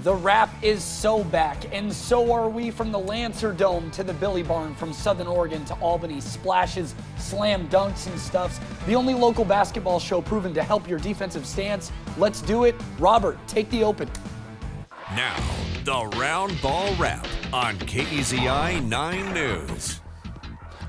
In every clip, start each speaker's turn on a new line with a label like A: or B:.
A: The Rap is so back, and so are we. From the Lancer Dome to the Billy Barn, from Southern Oregon to Albany. Splashes, slam dunks, and stuffs. The only local basketball show proven to help your defensive stance. Let's do it. Robert, take the open.
B: Now, the Round Ball Wrap on KEZI 9 News.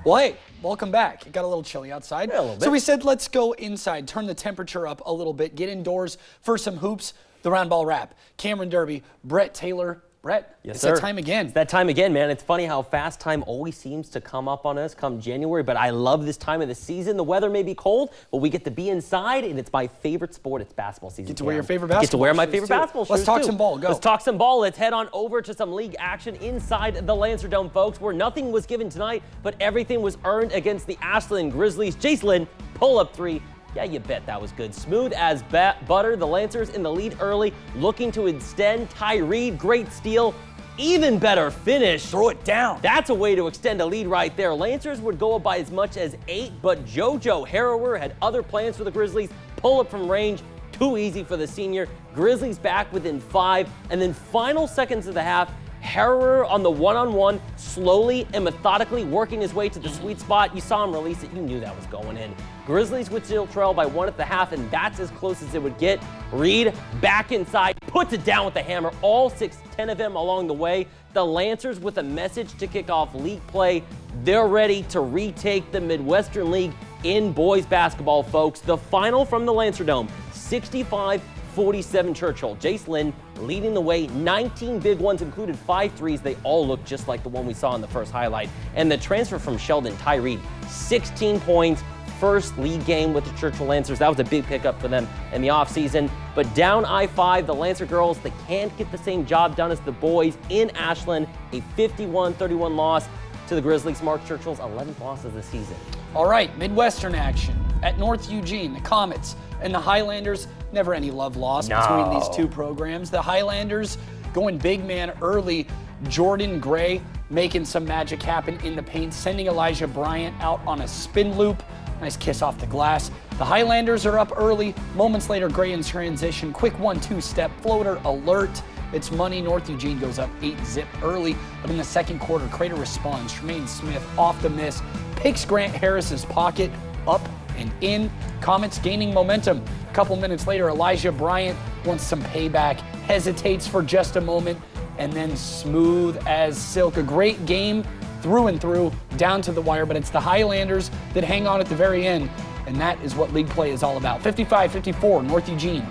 A: Well, hey, welcome back. It got a little chilly outside.
C: Yeah, a little bit.
A: So we said let's go inside, turn the temperature up a little bit, get indoors for some hoops. The Round Ball Wrap. Cameron Derby, Brett Taylor. Brett,
C: yes,
A: it's
C: sir.
A: that time again.
C: It's that time again, man. It's funny how fast time always seems to come up on us come January, but I love this time of the season. The weather may be cold, but we get to be inside, and it's my favorite sport. It's basketball season.
A: Get to wear your favorite basketball
C: Get to wear my
A: shoes,
C: favorite
A: too.
C: basketball shoes,
A: Let's talk
C: too.
A: some ball. Go.
C: Let's talk some ball. Let's head on over to some league action inside the Lancer Dome, folks, where nothing was given tonight, but everything was earned against the Ashland Grizzlies. Jacelyn, pull-up three. Yeah, you bet that was good. Smooth as butter. The Lancers in the lead early, looking to extend. Ty Reed, great steal. Even better finish.
A: Throw it down.
C: That's a way to extend a lead right there. Lancers would go up by as much as 8, but JoJo Harrower had other plans for the Grizzlies. Pull up from range, too easy for the senior. Grizzlies back within 5, and then final seconds of the half, Harrower on the one-on-one, slowly and methodically working his way to the sweet spot. You saw him release it. You knew that was going in. Grizzlies would still trail by 1 at the half, and that's as close as it would get. Reed back inside, puts it down with the hammer. All 10 of them along the way. The Lancers with a message to kick off league play. They're ready to retake the Midwestern League in boys basketball, folks. The final from the Lancer Dome, 65-47 Churchill. Jacelyn leading the way, 19 big ones, included 5 threes. They all look just like the one we saw in the first highlight. And the transfer from Sheldon, Ty Reed, 16 points, first league game with the Churchill Lancers. That was a big pickup for them in the offseason. But down I-5, the Lancer girls, they can't get the same job done as the boys in Ashland. A 51-31 loss to the Grizzlies. Mark Churchill's 11th loss of the season.
A: All right, Midwestern action. At North Eugene, the Comets and the Highlanders, never any love lost between these two programs. The Highlanders going big man early. Jordan Gray making some magic happen in the paint, sending Elijah Bryant out on a spin loop. Nice kiss off the glass. The Highlanders are up early. Moments later, Gray in transition. Quick 1-2 step floater alert. It's money. North Eugene goes up 8-zip early. But in the second quarter, Crater responds. Tremaine Smith off the miss. Picks Grant Harris's pocket up and in. Comets gaining momentum. A couple minutes later, Elijah Bryant wants some payback. Hesitates for just a moment. And then smooth as silk. A great game through and through, down to the wire, but it's the Highlanders that hang on at the very end, and that is what league play is all about. 55-54, North Eugene.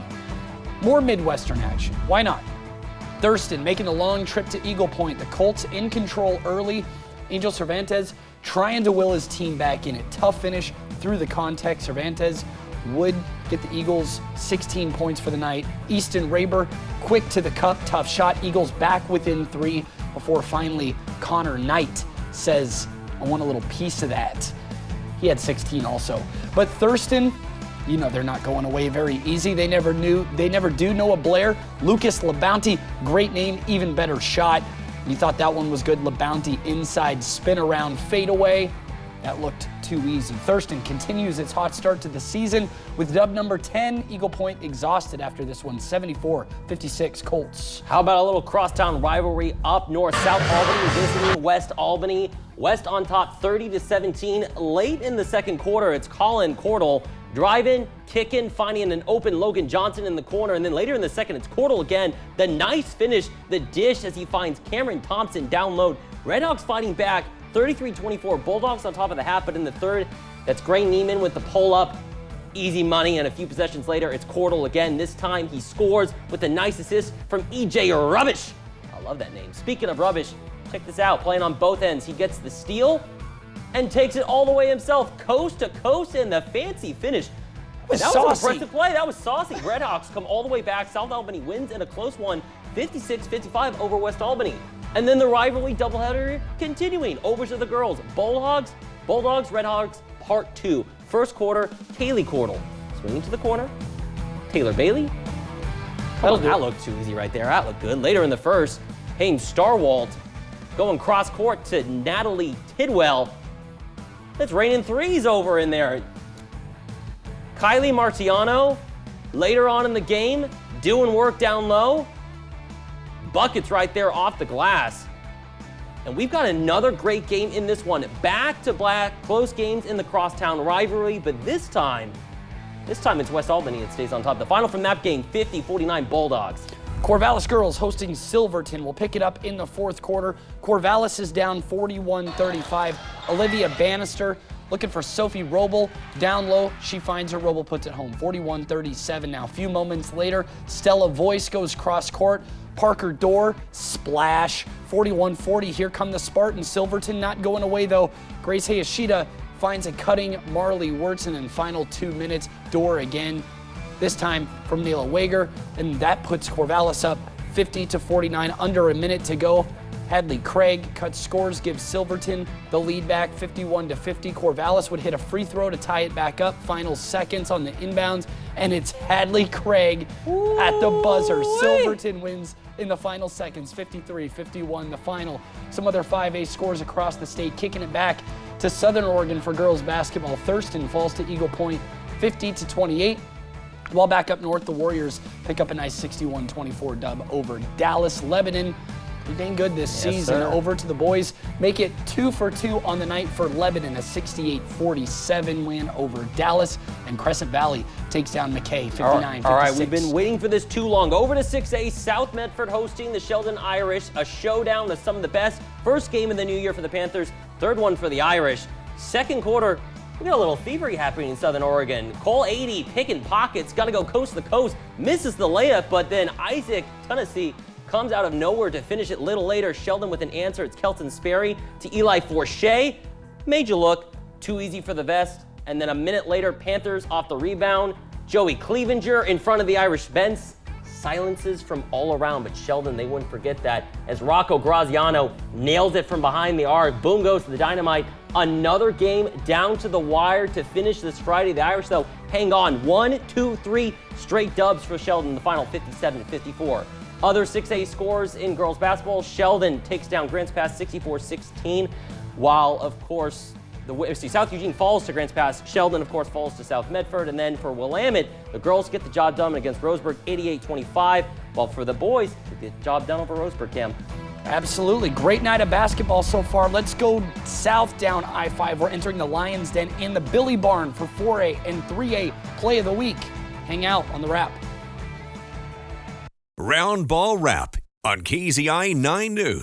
A: More Midwestern action. Why not? Thurston making a long trip to Eagle Point. The Colts in control early. Angel Cervantes trying to will his team back in it. Tough finish through the contact. Cervantes would get the Eagles 16 points for the night. Easton Raber quick to the cup. Tough shot. Eagles back within 3 before finally Connor Knight says, I want a little piece of that. He had 16 also. But Thurston, you know they're not going away very easy. They never do. Noah Blair, Lucas LaBounty, great name, even better shot. You thought that one was good. LaBounty inside spin around fadeaway. That looked too easy. Thurston continues its hot start to the season with dub number 10. Eagle Point exhausted after this one, 74-56 Colts.
C: How about a little crosstown rivalry up north? South Albany visiting West Albany. West on top 30-17. Late in the second quarter, it's Colin Cordell driving, kicking, finding an open Logan Johnson in the corner. And then later in the second, it's Cordell again. The nice finish, the dish as he finds Cameron Thompson down low. Redhawks fighting back. 33-24, Bulldogs on top of the half, but in the third, that's Gray Neiman with the pull-up. Easy money, and a few possessions later, it's Cordell again. This time, he scores with a nice assist from E.J. Rubbish. I love that name. Speaking of Rubbish, check this out. Playing on both ends, he gets the steal and takes it all the way himself, coast to coast, and the fancy finish. That was an impressive play. That was saucy. Redhawks come all the way back. South Albany wins in a close one, 56-55 over West Albany. And then the rivalry doubleheader continuing over to the girls. Bulldogs, Redhawks, part 2. First quarter, Kaylee Cordell swinging to the corner. Taylor Bailey. That looked too easy right there. That looked good. Later in the first, Hayden Starwalt going cross court to Natalie Tidwell. That's raining threes over in there. Kylie Marciano, later on in the game, doing work down low. buckets right there off the glass. And we've got another great game in this one. Back-to-back close games in the crosstown rivalry, but this time it's West Albany that stays on top. The final from that game, 50-49 Bulldogs.
A: Corvallis girls hosting Silverton will pick it up in the fourth quarter. Corvallis is down 41-35. Olivia Bannister looking for Sophie Roudball. Down low, she finds her. Roudball puts it home. 41-37 now. A few moments later, Stella Voice goes cross court. Parker Dorr, splash. 41-40. Here come the Spartans. Silverton not going away though. Grace Hayashida finds a cutting Marley Wurtzen in final 2 minutes. Dorr again. This time from Neela Wager, and that puts Corvallis up 50-49, under a minute to go. Hadley Craig cuts scores, gives Silverton the lead back 51-50. Corvallis would hit a free throw to tie it back up. Final seconds on the inbounds, and it's Hadley Craig at the buzzer. Silverton wins in the final seconds, 53-51, the final. Some other 5A scores across the state, kicking it back to Southern Oregon for girls basketball. Thurston falls to Eagle Point 50-28. While back up north, the Warriors pick up a nice 61-24 dub over Dallas. Lebanon, pretty dang good this season.
C: Sir.
A: Over to the boys. Make it 2 for 2 on the night for Lebanon, a 68-47 win over Dallas. And Crescent Valley takes down McKay, 59-56.
C: All right, we've been waiting for this too long. Over to 6A, South Medford hosting the Sheldon Irish. A showdown with some of the best. First game of the new year for the Panthers. Third one for the Irish. Second quarter, we got a little thievery happening in Southern Oregon. Cole 80 picking pockets, got to go coast to coast, misses the layup, but then Isaac Tennessee comes out of nowhere to finish it. Little later, Sheldon with an answer. It's Kelton Sperry to Eli Forshea. Made you look. Too easy for the vest. And then a minute later, Panthers off the rebound. Joey Clevenger in front of the Irish bench. Silences from all around, but Sheldon, they wouldn't forget that as Rocco Graziano nails it from behind the arc. Boom goes to the dynamite. Another game down to the wire to finish this Friday. The Irish, though, hang on. 1, 2, 3 straight dubs for Sheldon in the final, 57-54. Other 6A scores in girls basketball. Sheldon takes down Grants Pass 64-16, while, of course, South Eugene falls to Grants Pass. Sheldon, of course, falls to South Medford. And then for Willamette, the girls get the job done against Roseburg, 88-25. While for the boys, they get the job done over Roseburg, Cam.
A: Absolutely. Great night of basketball so far. Let's go south down I-5. We're entering the Lions Den in the Billy Barn for 4A and 3A Play of the Week. Hang out on the Wrap.
B: Round Ball Wrap on KZI 9 News.